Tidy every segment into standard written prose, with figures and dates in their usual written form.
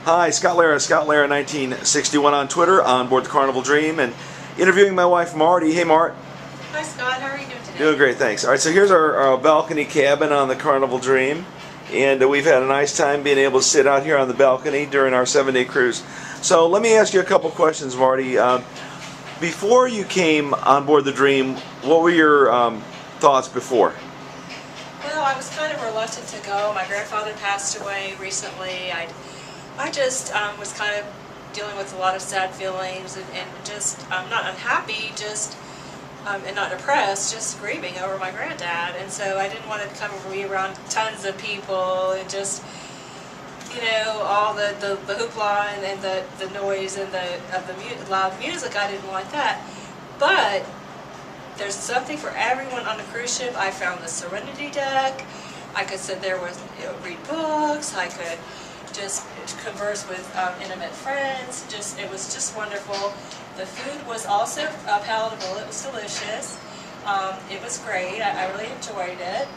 Hi, Scott Lara 1961 on Twitter, on board the Carnival Dream, and interviewing my wife Marty. Hey, Mart. Hi, Scott. How are you doing today? Doing great, thanks. All right, so here's our balcony cabin on the Carnival Dream, and we've had a nice time being able to sit out here on the balcony during our 7-day cruise. So let me ask you a couple questions, Marty. Before you came on board the Dream, what were your thoughts before? Well, I was kind of reluctant to go. My grandfather passed away recently. I just was kind of dealing with a lot of sad feelings and just not unhappy, just and not depressed, just grieving over my granddad. And so I didn't want to come and be around tons of people and just, you know, all the hoopla and the noise and the loud music. I didn't want that. But there's something for everyone on the cruise ship. I found the Serenity deck. I could sit there with, read books. I could just converse with intimate friends. It was just wonderful. The food was also palatable. It was delicious. It was great. I really enjoyed it.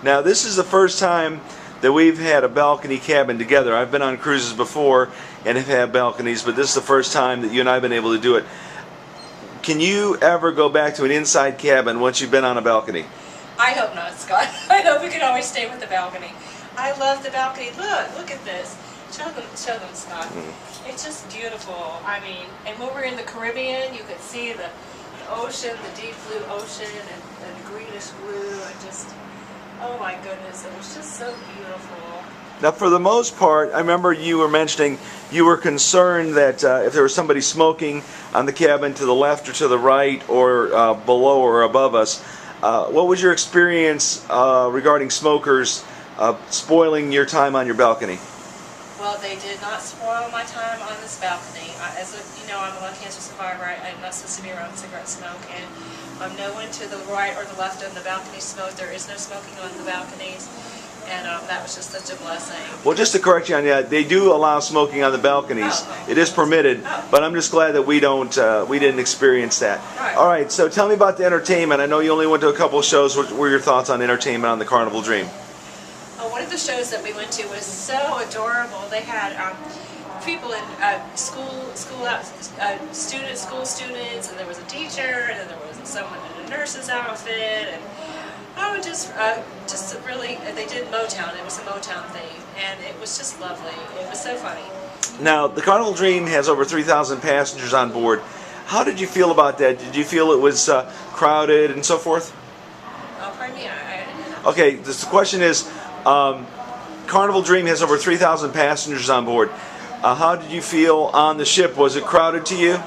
Now, this is the first time that we've had a balcony cabin together. I've been on cruises before and have had balconies, but this is the first time that you and I have been able to do it. Can you ever go back to an inside cabin once you've been on a balcony? I hope not, Scott. I hope we can always stay with the balcony. I love the balcony. Look at this. Show them, Scott. It's just beautiful. I mean, and when we're in the Caribbean, you could see the ocean, the deep blue ocean, and the greenish blue, and just, oh my goodness, it was just so beautiful. Now, for the most part, I remember you were mentioning you were concerned that if there was somebody smoking on the cabin to the left or to the right or below or above us, what was your experience regarding smokers spoiling your time on your balcony? Well, they did not spoil my time on this balcony. As you know, I'm a lung cancer survivor. I'm not supposed to be around cigarette smoke, and no one to the right or the left of the balcony smoked. There is no smoking on the balconies, and that was just such a blessing. Well, just to correct you on that, they do allow smoking on the balconies. Oh. It is permitted, but I'm just glad that we didn't experience that. Right. All right, so tell me about the entertainment. I know you only went to a couple of shows. What were your thoughts on entertainment on the Carnival Dream? One of the shows that we went to was so adorable. They had people in school students, and there was a teacher, and then there was someone in a nurse's outfit, and I would just really, they did Motown. It was a Motown theme, and it was just lovely. It was so funny. Now, the Carnival Dream has over 3,000 passengers on board. How did you feel about that? Did you feel it was crowded and so forth? Oh, pardon me. Okay, the question is, Carnival Dream has over 3,000 passengers on board. How did you feel on the ship? Was it crowded to you?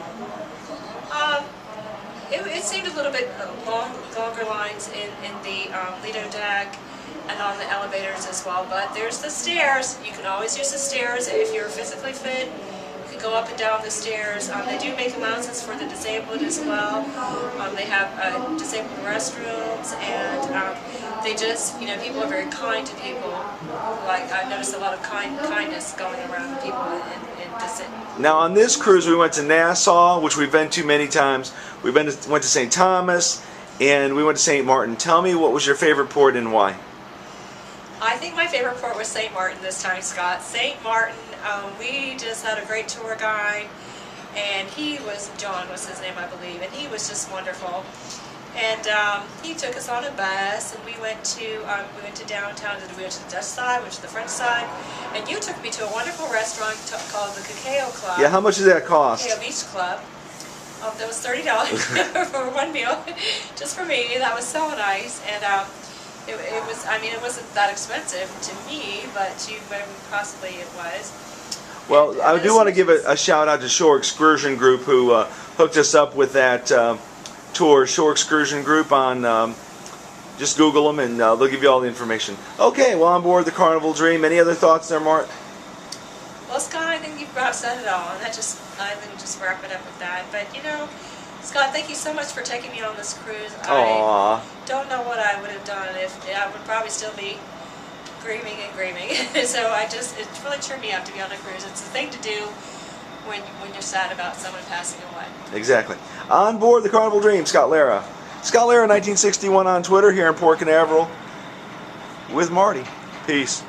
It seemed a little bit longer lines in the Lido deck and on the elevators as well, but there's the stairs. You can always use the stairs if you're physically fit. You can go up and down the stairs. They do make allowances for the disabled as well. They have disabled restrooms, and they just, you know, people are very kind to people. Like, I noticed a lot of kindness going around people in this. Now, on this cruise, we went to Nassau, which we've been to many times. We went to St. Thomas, and we went to St. Martin. Tell me, what was your favorite port and why? I think my favorite port was St. Martin this time, Scott. St. Martin, we just had a great tour guide, and John was his name, I believe, and he was just wonderful. And he took us on a bus, and we went to downtown. We went to the Dutch side, we went to the French side, and you took me to a wonderful restaurant called the Cacao Club. Yeah, how much did that cost? Cacao Beach Club. That was $30 for one meal, just for me. That was so nice, and it was. I mean, it wasn't that expensive to me, but possibly it was. Well, I do want to give a shout out to Shore Excursion Group, who hooked us up with that tour. Shore Excursion Group on. Just Google them and they'll give you all the information. Okay, well, on board the Carnival Dream. Any other thoughts there, Mart? Well, Scott, I think you've about said it all, and I think we'll just wrap it up with that. But you know, Scott, thank you so much for taking me on this cruise. Aww. I don't know what I would have done if I would probably still be grieving and grieving. So it really cheered me up to be on a cruise. It's the thing to do when you're sad about someone passing away. Exactly. On board the Carnival Dream, Scott Lara. Scott Lara 1961 on Twitter here in Port Canaveral with Marty. Peace.